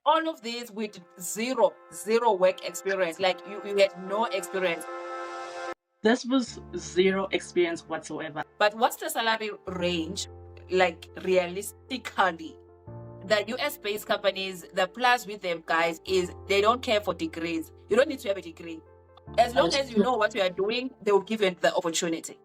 all of this with zero work experience. Like you had no experience. This was zero experience whatsoever. But what's the salary range, like realistically? The US based companies, the plus with them, guys, is they don't care for degrees. You don't need to have a degree. As That long is as you true. know what you are doing, they will give you the opportunity.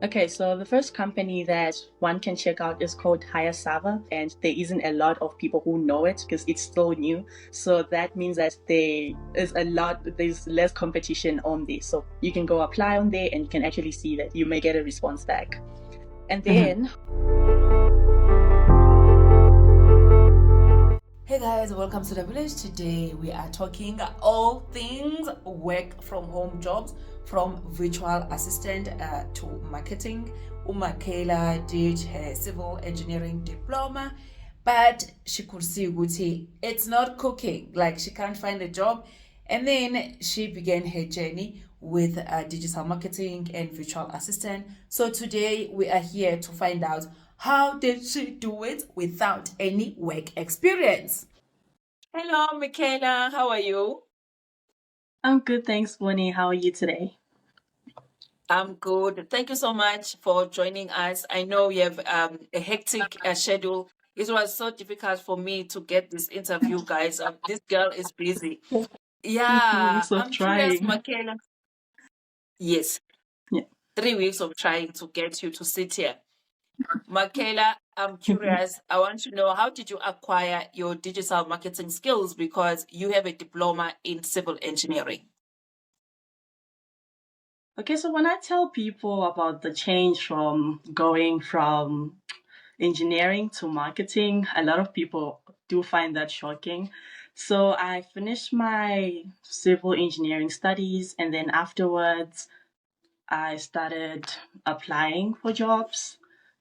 Okay, so the first company that one can check out is called Hire Sava, and there isn't a lot of people who know it because it's still new. So that means that there's less competition on there. So you can go apply on there and you can actually see that you may get a response back. And then Hey guys, welcome to the village. Today we are talking all things work from home jobs, from virtual assistant to marketing. Michaela did her civil engineering diploma, but she could see Guti, it's not cooking, like she can't find a job. And then she began her journey with digital marketing and virtual assistant. So today we are here to find out how did she do it without any work experience. Hello, Michaela. How are you? I'm good, thanks, Boni. How are you today? I'm good. Thank you so much for joining us. I know you have a hectic schedule. It was so difficult for me to get this interview, guys. This girl is busy. 3 weeks Yeah, of I'm curious, trying. Michaela. Yes, Yeah. 3 weeks of trying to get you to sit here. Michaela, I'm curious. I want to know, how did you acquire your digital marketing skills, because you have a diploma in civil engineering? Okay, so when I tell people about the change from going from engineering to marketing, a lot of people do find that shocking. So I finished my civil engineering studies, and then afterwards, I started applying for jobs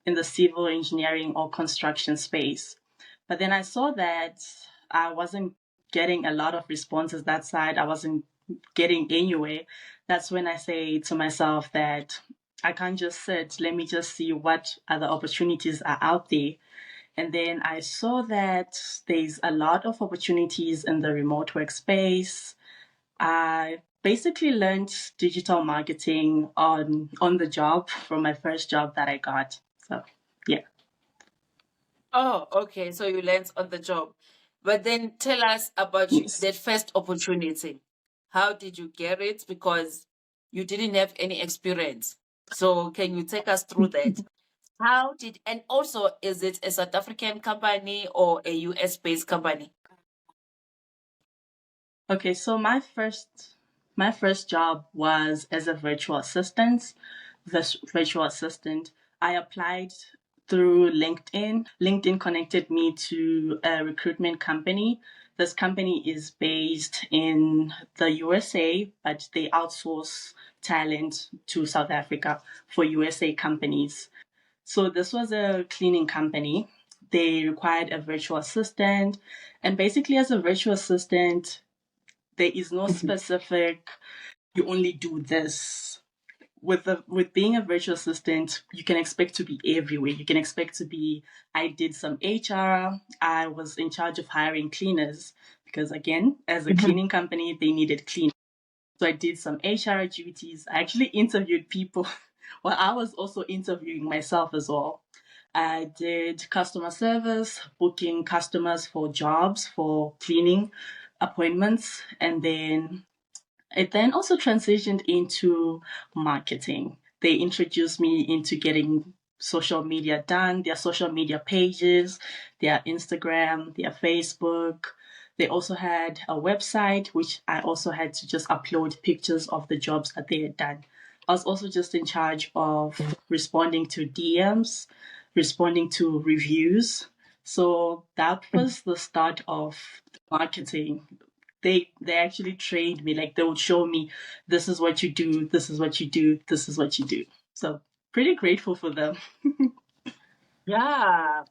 in the civil engineering or construction space. But then I saw that I wasn't getting a lot of responses that side. I wasn't getting anywhere. That's when I say to myself that I can't just sit. Let me just see what other opportunities are out there. And then I saw that there's a lot of opportunities in the remote workspace. I basically learned digital marketing on the job from my first job that I got. So yeah. Oh, okay. So you learned on the job. But then tell us about Yes. that first opportunity. How did you get it? Because you didn't have any experience. So can you take us through that? And also, is it a South African company or a US based company? Okay, so my first job was as a virtual assistant. This virtual assistant, I applied through LinkedIn. LinkedIn connected me to a recruitment company. This company is based in the USA, but they outsource talent to South Africa for USA companies. So this was a cleaning company. They required a virtual assistant. And basically, as a virtual assistant, there is no specific, you only do this. With being a virtual assistant, you can expect to be everywhere. You can expect to be, I did some HR, I was in charge of hiring cleaners because again, as a cleaning company, they needed cleaners. So I did some HR duties. I actually interviewed people. Well, I was also interviewing myself as well. I did customer service, booking customers for jobs, for cleaning appointments, and then it then also transitioned into marketing. They introduced me into getting social media done, their social media pages, their Instagram, their Facebook. They also had a website, which I also had to just upload pictures of the jobs that they had done. I was also just in charge of responding to DMs, responding to reviews. So that was the start of marketing. They actually trained me, like they would show me, this is what you do, this is what you do, this is what you do. So pretty grateful for them. Yeah.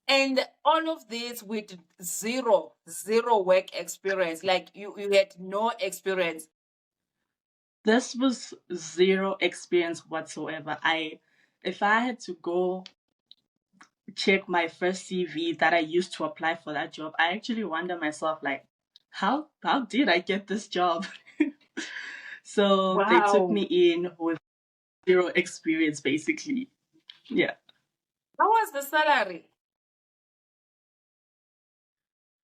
And all of this with zero work experience. Like you had no experience. This was zero experience whatsoever. I If I had to go check my first CV that I used to apply for that job, I actually wonder myself like, how did I get this job? So they took Wow. me in with zero experience, basically. Yeah. How was the salary?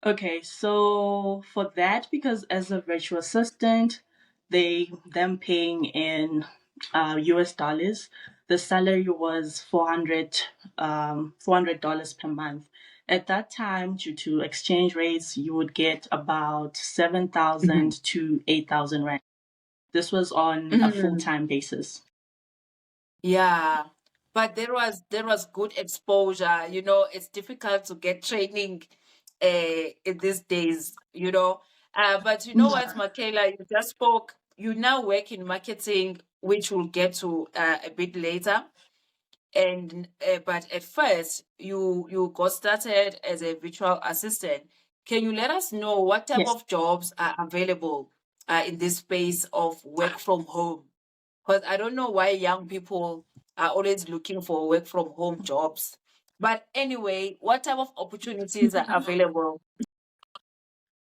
Okay, so for that, because as a virtual assistant, them paying in US dollars, the salary was $400 per month. At that time, due to exchange rates, you would get about 7,000 to 8,000 rand. This was on a full Mm. time basis. Yeah, but there was good exposure. It's difficult to get training in these days, But you know what, Michaela, you just spoke, you now work in marketing, which we'll get to a bit later. And but at first you got started as a virtual assistant. Can you let us know what type Yes. of jobs are available in this space of work from home? Because I don't know why young people are always looking for work from home jobs. But anyway, what type of opportunities are available?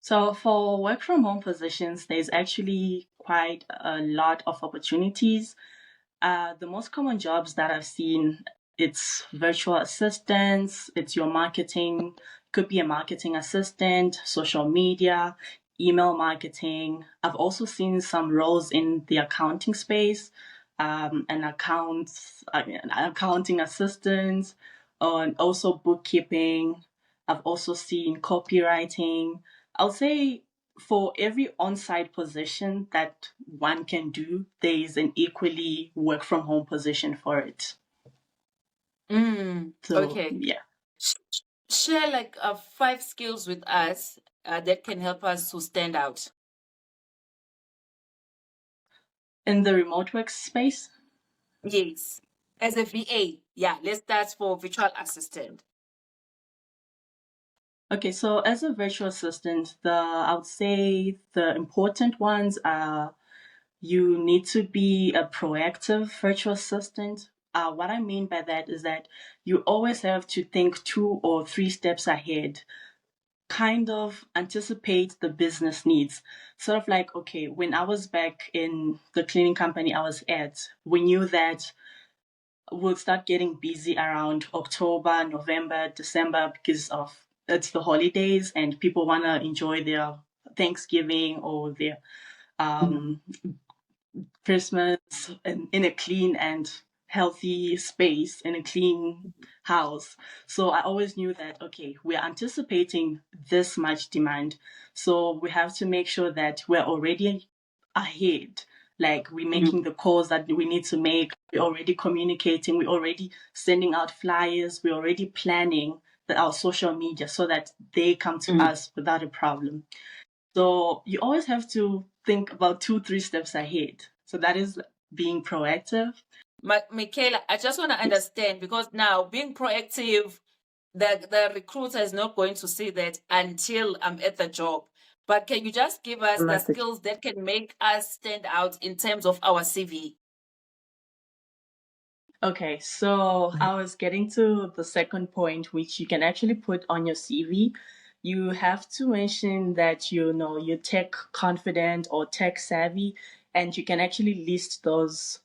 So for work from home positions, there's actually quite a lot of opportunities. The most common jobs that I've seen, it's virtual assistants, it's your marketing, could be a marketing assistant, social media, email marketing. I've also seen some roles in the accounting space, an accounting assistant, and also bookkeeping. I've also seen copywriting. I'll say for every on-site position that one can do, there is an equally work from home position for it. So Okay. yeah, Sh- Share like 5 skills with us that can help us to stand out. in the remote work space. Yes. As a VA. Yeah, let's start for virtual assistant. Okay, so as a virtual assistant, I would say the important ones are you need to be a proactive virtual assistant. What I mean by that is that you always have to think 2 or 3 steps ahead, kind of anticipate the business needs. Sort of like, okay, when I was back in the cleaning company I was at, we knew that we'll start getting busy around October, November, December because of it's the holidays and people want to enjoy their Thanksgiving or their um, Christmas in a clean and healthy space, in a clean house. So I always knew that, okay, we're anticipating this much demand. So we have to make sure that we're already ahead. Like we're making Mhm. the calls that we need to make. We're already communicating. We're already sending out flyers. We're already planning our social media so that they come to Mhm. us without a problem. So you always have to think about 2, 3 steps ahead. So that is being proactive. Michaela, I just want to Yes. understand because now being proactive, the recruiter is not going to see that until I'm at the job. But can you just give us the Message. skills that can make us stand out in terms of our CV? Okay, so I was getting to the second point, which you can actually put on your CV. You have to mention that you know you're tech confident or tech savvy, and you can actually list those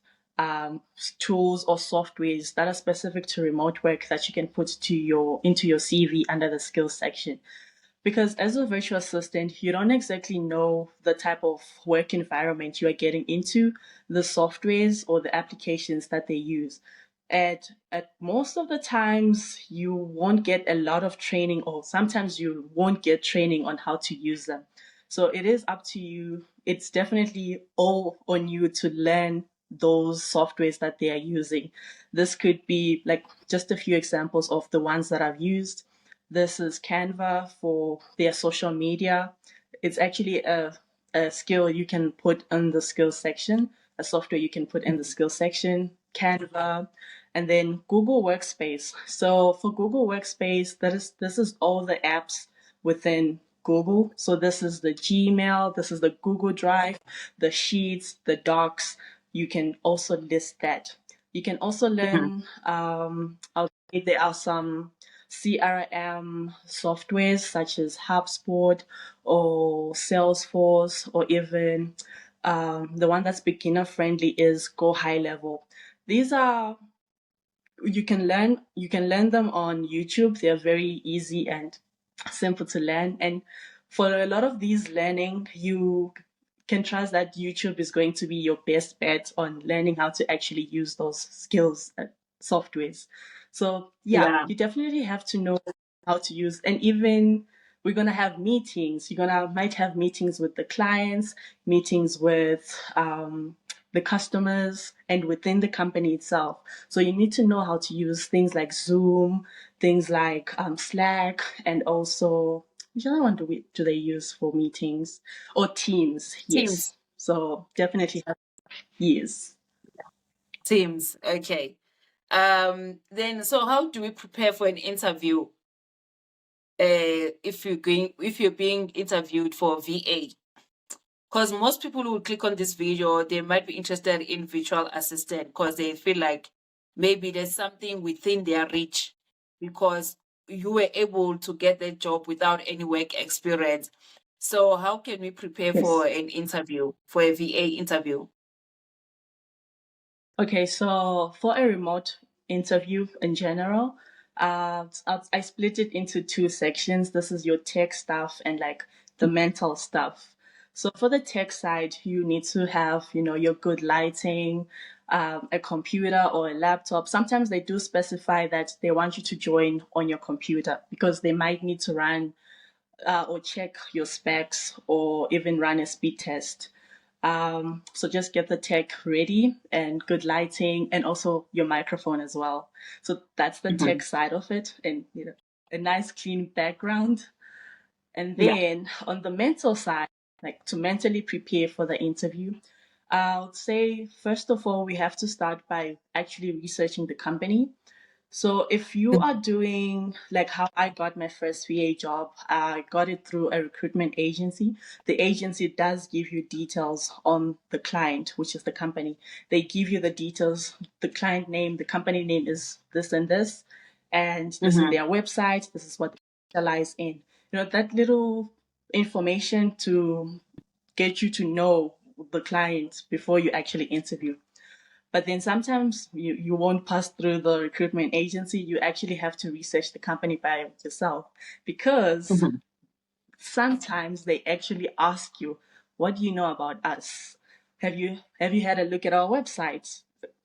tools or softwares that are specific to remote work that you can put to your into your CV under the skills section. Because as a virtual assistant, you don't exactly know the type of work environment you are getting into, the softwares or the applications that they use. At most of the times, you won't get a lot of training, or sometimes you won't get training on how to use them. So it is up to you. It's definitely all on you to learn those softwares that they are using. This could be like just a few examples of the ones that I've used. This is Canva for their social media. It's actually a skill you can put in the skills section, a software you can put in the skills section, Canva, and then Google Workspace. So for Google Workspace, this is all the apps within Google. So this is the Gmail, this is the Google Drive, the Sheets, the Docs. You can also list that. You can also Mhm. learn. I'll say there are some CRM softwares such as HubSpot or Salesforce, or even the one that's beginner friendly is Go High Level. These are you can learn them on YouTube. They're very easy and simple to learn. And for a lot of these learning, you can trust that YouTube is going to be your best bet on learning how to actually use those skills softwares. So yeah, Yeah. you definitely have to know how to use. And even we're gonna have meetings. You're gonna might have meetings with the clients, meetings with the customers, and within the company itself. So you need to know how to use things like Zoom, things like Slack, and also which other one do they use for meetings? Or Teams? Yes. Teams. So definitely have yes. Teams. Okay. Then so how do we prepare for an interview if you're being interviewed for VA? Because most people who will click on this video, they might be interested in virtual assistant because they feel like maybe there's something within their reach because you were able to get the job without any work experience. So how can we prepare for Yes. an interview, for a VA interview? Okay, so for a remote interview in general, I split it into two sections. This is your tech stuff and like the mental stuff. So for the tech side, you need to have, your good lighting, a computer or a laptop. Sometimes they do specify that they want you to join on your computer because they might need to run or check your specs or even run a speed test. So just get the tech ready and good lighting and also your microphone as well. So that's the Mhm. tech side of it, and a nice clean background. And Yeah. then on the mental side, like to mentally prepare for the interview, I would say first of all we have to start by actually researching the company. So if you are doing like how I got my first VA job, I got it through a recruitment agency. The agency does give you details on the client, which is the company. They give you the details, the client name, the company name is this and this, and this is Mm-hmm. their website, this is what they specialize in. That little information to get you to know the client before you actually interview. But then sometimes you won't pass through the recruitment agency. You actually have to research the company by yourself because Mm-hmm. sometimes they actually ask you, what do you know about us? Have you had a look at our website?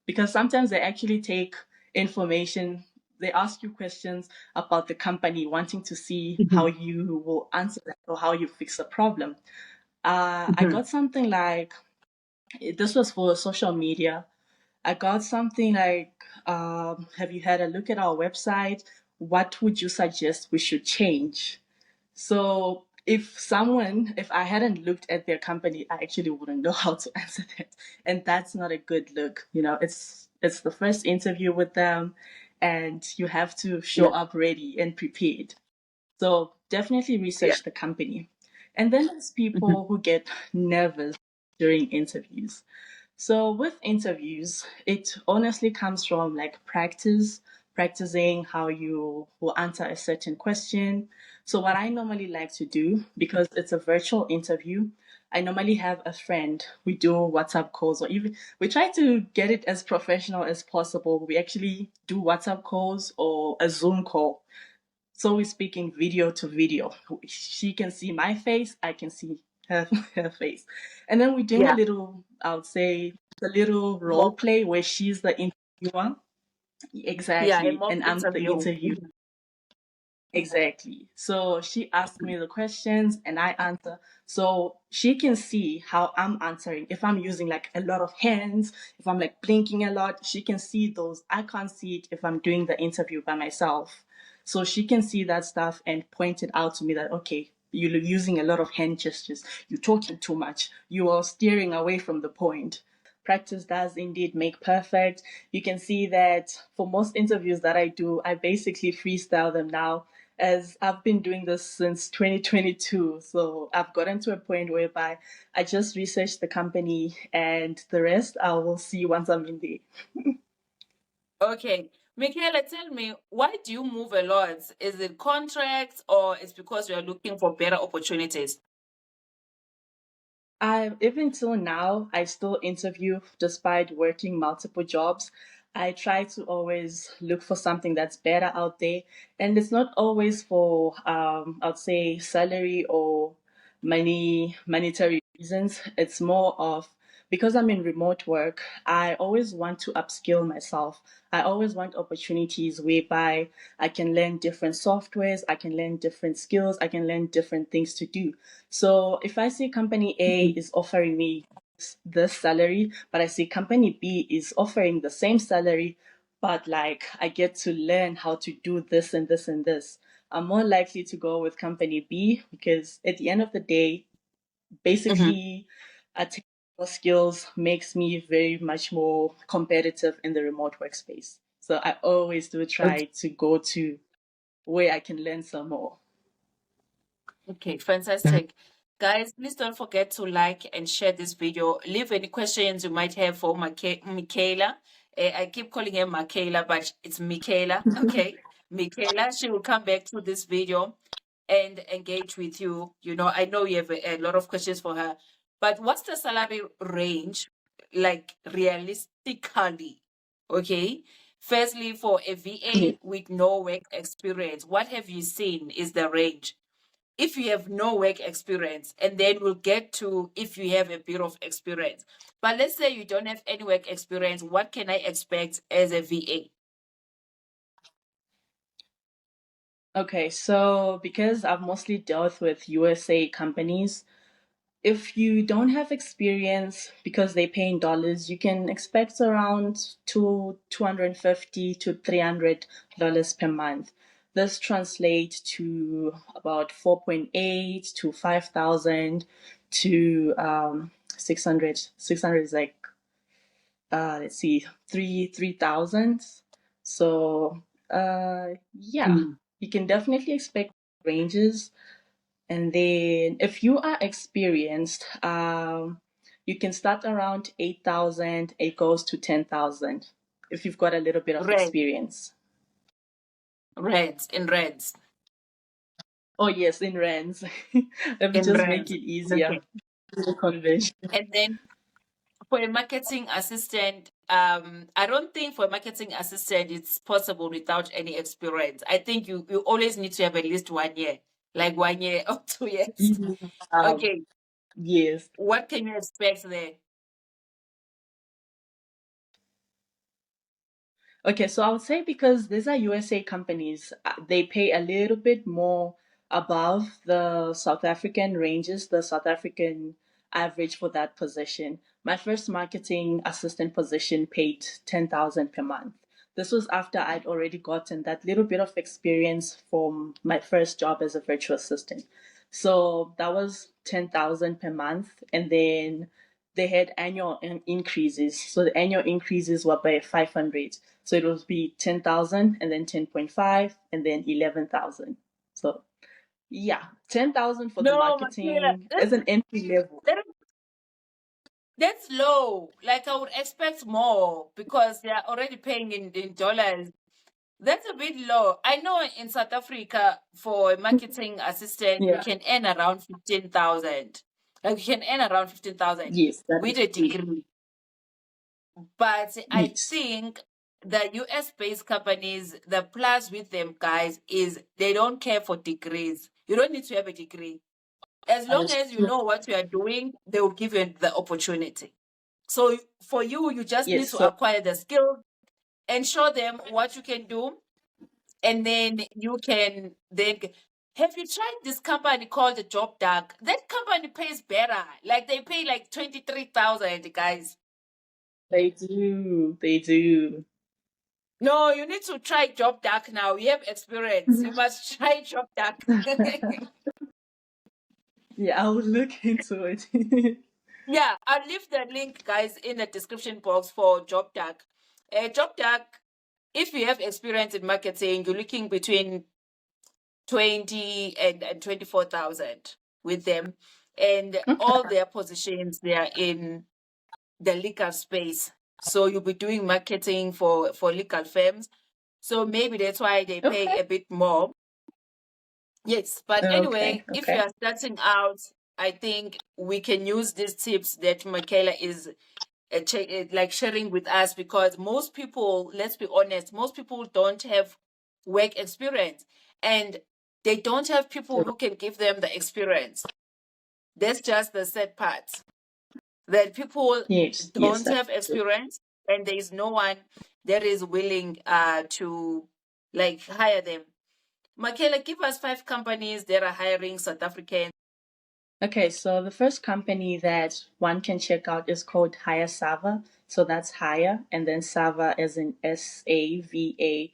Because sometimes they actually take information, they ask you questions about the company, wanting to see how you will answer that or how you fix a problem. I Mm-hmm. got something like this was for social media. I got something like, have you had a look at our website? What would you suggest we should change? So if I hadn't looked at their company, I actually wouldn't know how to answer that. And that's not a good look. It's the first interview with them and you have to show Yeah. up ready and prepared. So definitely Yeah. research the company. And then there's Mm-hmm. people who get nervous during interviews. So with interviews, it honestly comes from like practicing how you will answer a certain question. So what I normally like to do, because it's a virtual interview, I normally have a friend. We do WhatsApp calls, or even we try to get it as professional as possible. We actually do WhatsApp calls or a Zoom call. So we're speaking video to video. She can see my face, I can see her, her face. And then we're doing a Yeah. little, I would say, a little role Mock. play where she's the interviewer. Yeah, a Exactly. mock And I'm the interview. interviewer. Exactly. So she asked me the questions and I answer. So she can see how I'm answering. If I'm using like a lot of hands, if I'm like blinking a lot, she can see those. I can't see it if I'm doing the interview by myself. So she can see that stuff and point it out to me that, okay, you're using a lot of hand gestures. You're talking too much. You are steering away from the point. Practice does indeed make perfect. You can see that for most interviews that I do, I basically freestyle them now, as I've been doing this since 2022. So I've gotten to a point whereby I just research the company and the rest I will see once I'm in there. Okay. Michaela, tell me, why do you move a lot? Is it contracts or it's because you are looking for better opportunities? I even till now, I still interview despite working multiple jobs. I try to always look for something that's better out there, and it's not always for I'd say salary or monetary reasons. It's more of because I'm in remote work, I always want to upskill myself. I always want opportunities whereby I can learn different softwares, I can learn different skills, I can learn different things to do. So if I see company A Mhm. is offering me this salary, but I see company B is offering the same salary, but like I get to learn how to do this and this and this, I'm more likely to go with company B because at the end of the day, Mhm. basically, technical skills makes me very much more competitive in the remote workspace. So I always do try to go to where I can learn some more. Okay, fantastic. Guys, please don't forget to like and share this video. Leave any questions you might have for Michaela. I keep calling her Michaela, but it's Michaela. Okay, Michaela, she will come back to this video and engage with you. You know, I know you have a lot of questions for her, but what's the salary range, like realistically? Okay, firstly, for a Yeah. VA with no work experience, what have you seen is the range? If you have no work experience, and then we'll get to if you have a bit of experience. But let's say you don't have any work experience, what can I expect as a VA? Okay, so because I've mostly dealt with USA companies, if you don't have experience because they pay in dollars, you can expect around 250 to $300 per month. This translates to about 4.8 to 5,000 to 600. 600 is like let's see, 3,000. So yeah, Mm. you can definitely expect ranges. And then if you are experienced, you can start around 8,000. It goes to 10,000 if you've got a little bit of Red, experience. reds, in reds, Oh yes, in rands. Let me in just make reds. it easier. Okay. The conversion. And then for a marketing assistant, I don't think for a marketing assistant it's possible without any experience. I think you always need to have at least 1 year, like 1 year or 2 years. Um, Okay, yes. what can you expect there? Okay, so I would say because these are USA companies, they pay a little bit more above the South African ranges, the South African average for that position. My first marketing assistant position paid 10,000 per month. This was after I'd already gotten that little bit of experience from my first job as a virtual assistant. So that was 10,000 per month, and then they had annual increases. So the annual increases were by 500. So it would be 10,000 and then 10.5 and then 11,000. So yeah, 10,000 for the No, Michaela, marketing as an entry level. that that's low. Like I would expect more because they are already paying in dollars. That's a bit low. I know in South Africa for a marketing assistant you Yeah, can earn around 15,000. Like you can earn around 15,000 yes, that with is a true. degree. But I Yes, think the US based companies, the plus with them guys is they don't care for degrees. You don't need to have a degree. As that long is as you true. know what you are doing, they will give you the opportunity. So for you, you just need Yes, to so acquire the skill and show them what you can do, and then you can then. Have you tried this company called the Job Duck? That company pays better. Like they pay like 23,000, guys. they do. They do. No, you need to try Job Duck now. You have experience. You must try Job Duck. Yeah, I will look into it. Yeah, I'll leave the link, guys, in the description box for Job Duck. Job Duck, if you have experience in marketing, you're looking between 20 and 24,000 with them. And all their positions, they are in the legal space. So you'll be doing marketing for legal firms. So maybe that's why they pay Okay. a bit more. Yes, but Okay. anyway, if you Okay. are starting out, I think we can use these tips that Michaela is like sharing with us, because most people, let's be honest, most people don't have work experience, and they don't have people True. who can give them the experience. That's just the sad part, that people Yes. Yes. don't That's have true. experience, and there is no one that is willing to like hire them. Michaela, give us 5 companies that are hiring South Africans. Okay, so the first company that one can check out is called Hire Sava. So that's Hire and then Sava as in SAVA.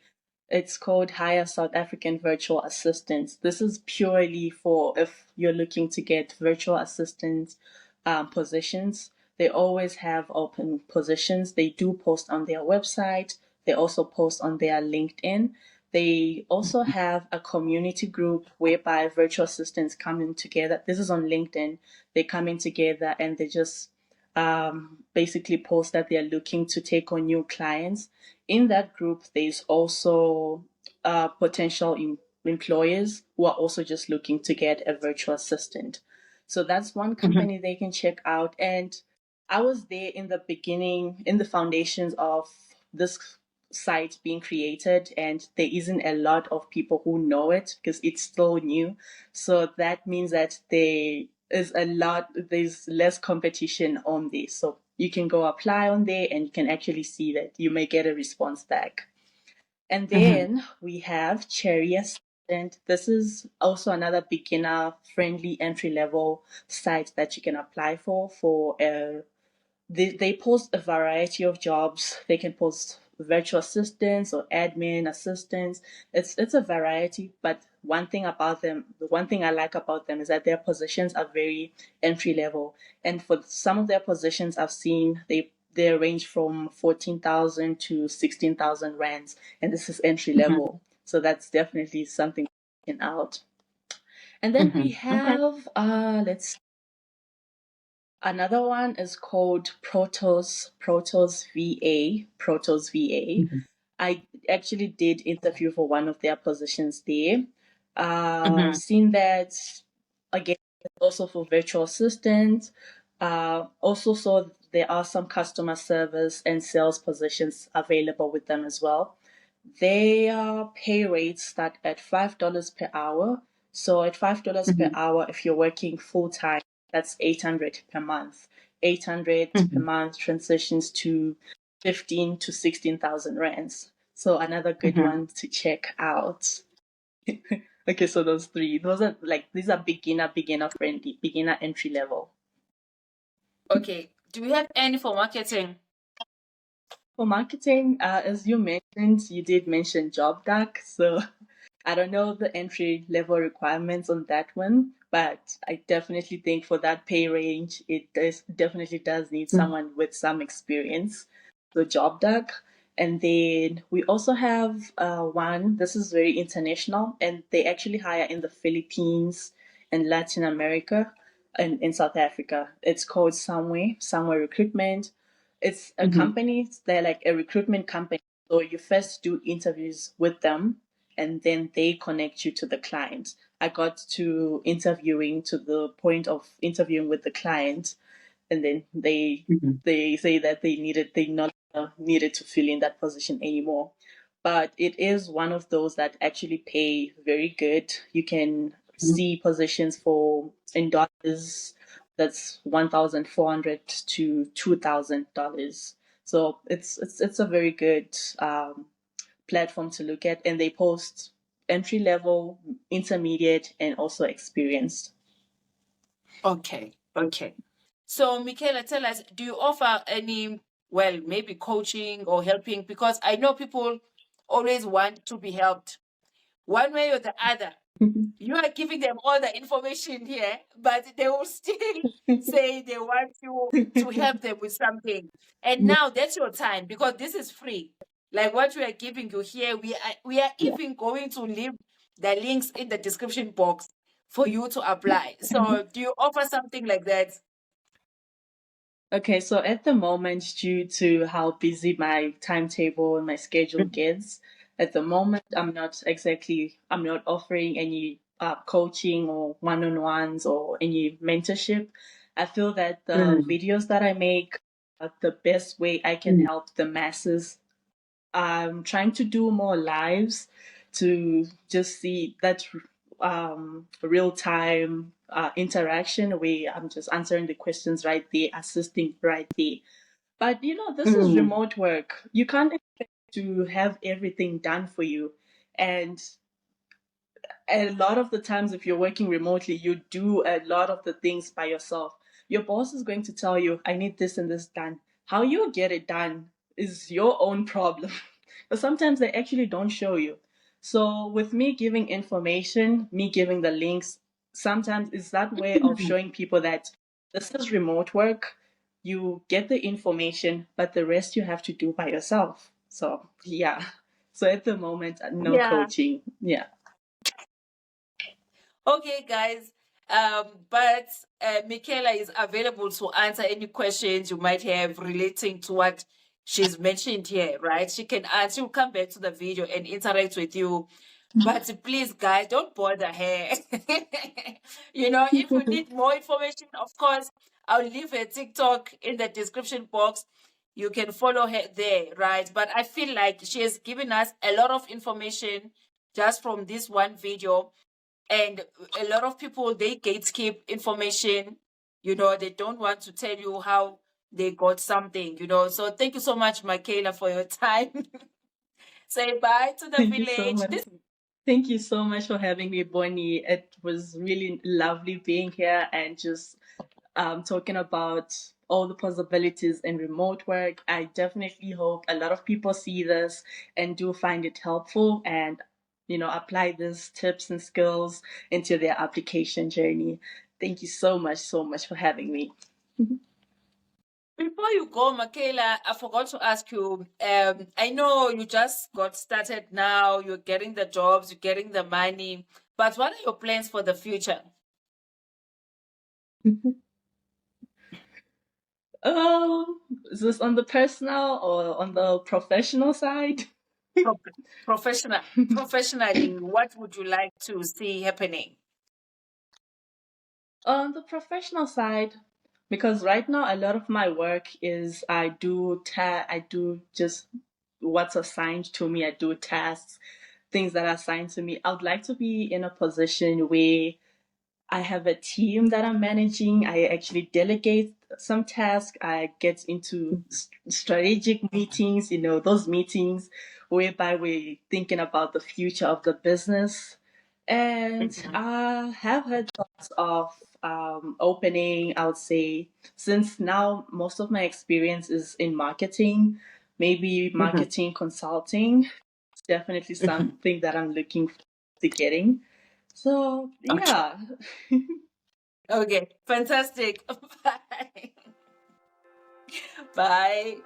It's called Hire South African Virtual Assistants. This is purely for if you're looking to get virtual assistant positions. They always have open positions. They do post on their website. They also post on their LinkedIn. They also have a community group whereby virtual assistants come in together. This is on LinkedIn. They come in together and they just basically post that they're looking to take on new clients. In that group, there's also potential employers who are also just looking to get a virtual assistant. So that's one Mhm. company they can check out. And I was there in the beginning, in the foundations of this site being created, and there isn't a lot of people who know it because it's still new. So that means that there's less competition on this. So you can go apply on there and you can actually see that you may get a response back. And Mhm. then we have Cherry Assistant. This is also another beginner friendly entry level site that you can apply for they post a variety of jobs. They can post virtual assistants or admin assistants. It's a variety, but the one thing I like about them is that their positions are very entry level. And for some of their positions I've seen they range from 14,000 to 16,000 rands, and this is entry Mhm. level. So that's definitely something out. And then we Mhm. Okay. have another one is called Protos VA. Mhm. I actually did interview for one of their positions there. Mhm. Seen that again also for virtual assistant. Also saw there are some customer service and sales positions available with them as well. Their pay rates start at $5 per hour. So at $5 per Mhm. hour, if you're working full time, that's 800 per month. 800 per Mhm. month transitions to 15 to 16,000 rands. So another good Mhm. one to check out. Okay, so those three, these are beginner friendly, beginner entry level. Okay. Do we have any for marketing? For marketing, as you mentioned, you did mention job duck. So I don't know the entry level requirements on that one, but I definitely think for that pay range, definitely does need Mhm. someone with some experience. So job duck. And then we also have one, this is very international, and they actually hire in the Philippines and Latin America and in South Africa. It's called Somewhere Recruitment. It's a Mhm. company, they're like a recruitment company. So you first do interviews with them and then they connect you to the client. I got to interviewing to the point of interviewing with the client, and then Mhm. they say that they not needed to fill in that position anymore. But it is one of those that actually pay very good. You can Mhm. see positions for in dollars that's 1,400 to $2,000. So it's a very good platform to look at, and they post entry level, intermediate, and also experienced. Okay. Okay. So, Michaela, tell us, do you offer any, well, maybe coaching or helping? Because I know people always want to be helped one way or the other. You are giving them all the information here, but they will still say they want you to help them with something. And now that's your time, because this is free. Like what we are giving you here, we are even going to leave the links in the description box for you to apply. So do you offer something like that? Okay, so at the moment, due to how busy my timetable and my schedule gets, At the moment, I'm not offering any coaching or one-on-ones or any mentorship. I feel that the Mm. videos that I make are the best way I can help the masses. I'm trying to do more lives to just see that real time interaction where I'm just answering the questions right there, assisting right there. But this is Mm. remote work. You can't expect to have everything done for you. And a lot of the times, if you're working remotely, you do a lot of the things by yourself. Your boss is going to tell you, I need this and this done. How you get it done is your own problem. But sometimes they actually don't show you. So with me giving information, me giving the links, sometimes it's that way of showing people that this is remote work. You get the information, but the rest you have to do by yourself. So yeah. So at the moment, no Yeah. coaching. Yeah. Okay, guys. But Michaela is available to answer any questions you might have relating to what she's mentioned here, right? She can answer. She'll come back to the video and interact with you. But please, guys, don't bother her. If you need more information, of course, I'll leave her TikTok in the description box. You can follow her there, right? But I feel like she has given us a lot of information just from this one video. And a lot of people, they gatekeep information. They don't want to tell you how they got something. So thank you so much, Michaela, for your time. Say bye to the Thank you so village. much. Thank you so much for having me, Boni. It was really lovely being here and just talking about all the possibilities in remote work. I definitely hope a lot of people see this and do find it helpful and, apply these tips and skills into their application journey. Thank you so much for having me. Before you go, Michaela, I forgot to ask you. I know you just got started now, you're getting the jobs, you're getting the money, but what are your plans for the future? Is this on the personal or on the professional side? Pro- professionally, what would you like to see happening? On the professional side, because right now a lot of my work is I do just what's assigned to me. I do tasks, things that are assigned to me. I would like to be in a position where I have a team that I'm managing. I actually delegate some tasks. I get into strategic meetings, those meetings whereby we're thinking about the future of the business. And Mhm. I have had thoughts of opening, I would say, since now most of my experience is in marketing, maybe Mhm. marketing consulting. It's definitely Mhm. something that I'm looking forward to getting. So, Okay. yeah. Okay. Fantastic. Bye. Bye.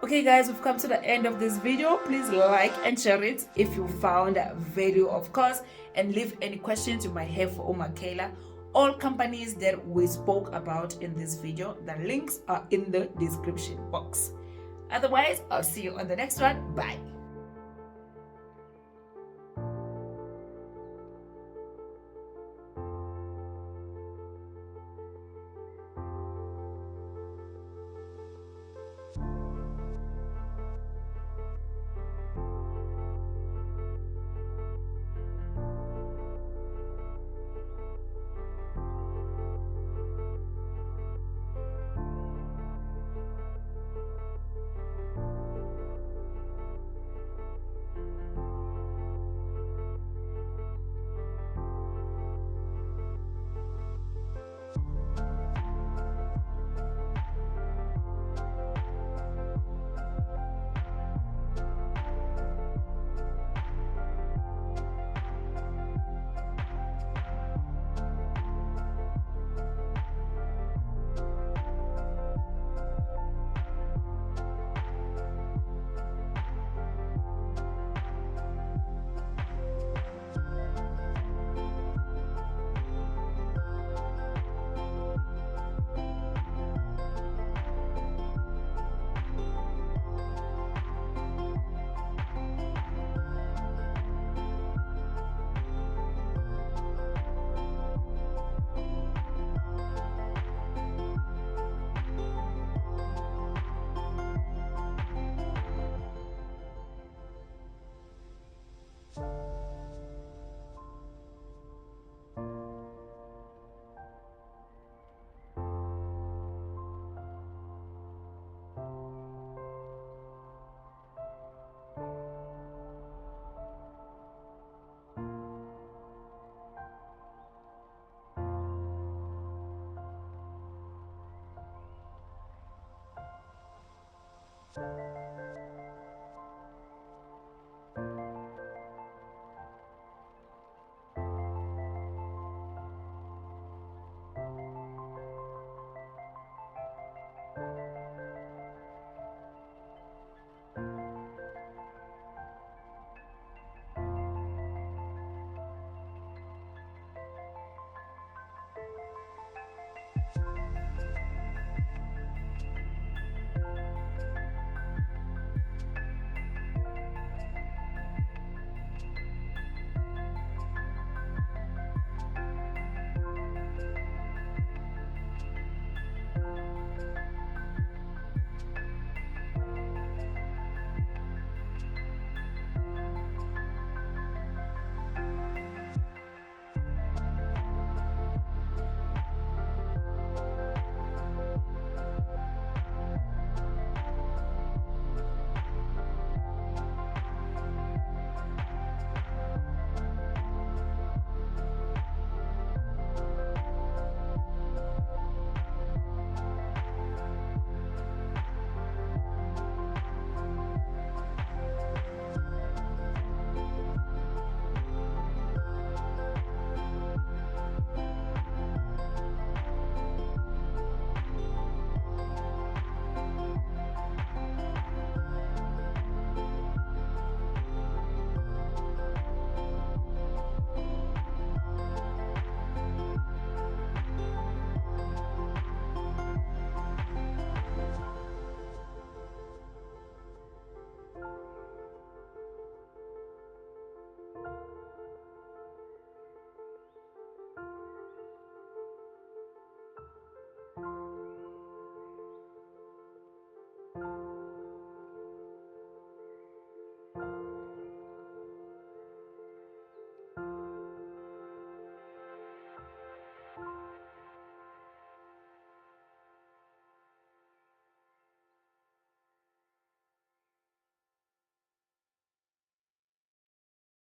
Okay, guys, we've come to the end of this video. Please like and share it if you found value, of course, and leave any questions you might have for Michaela. All companies that we spoke about in this video, the links are in the description box. Otherwise, I'll see you on the next one. Bye.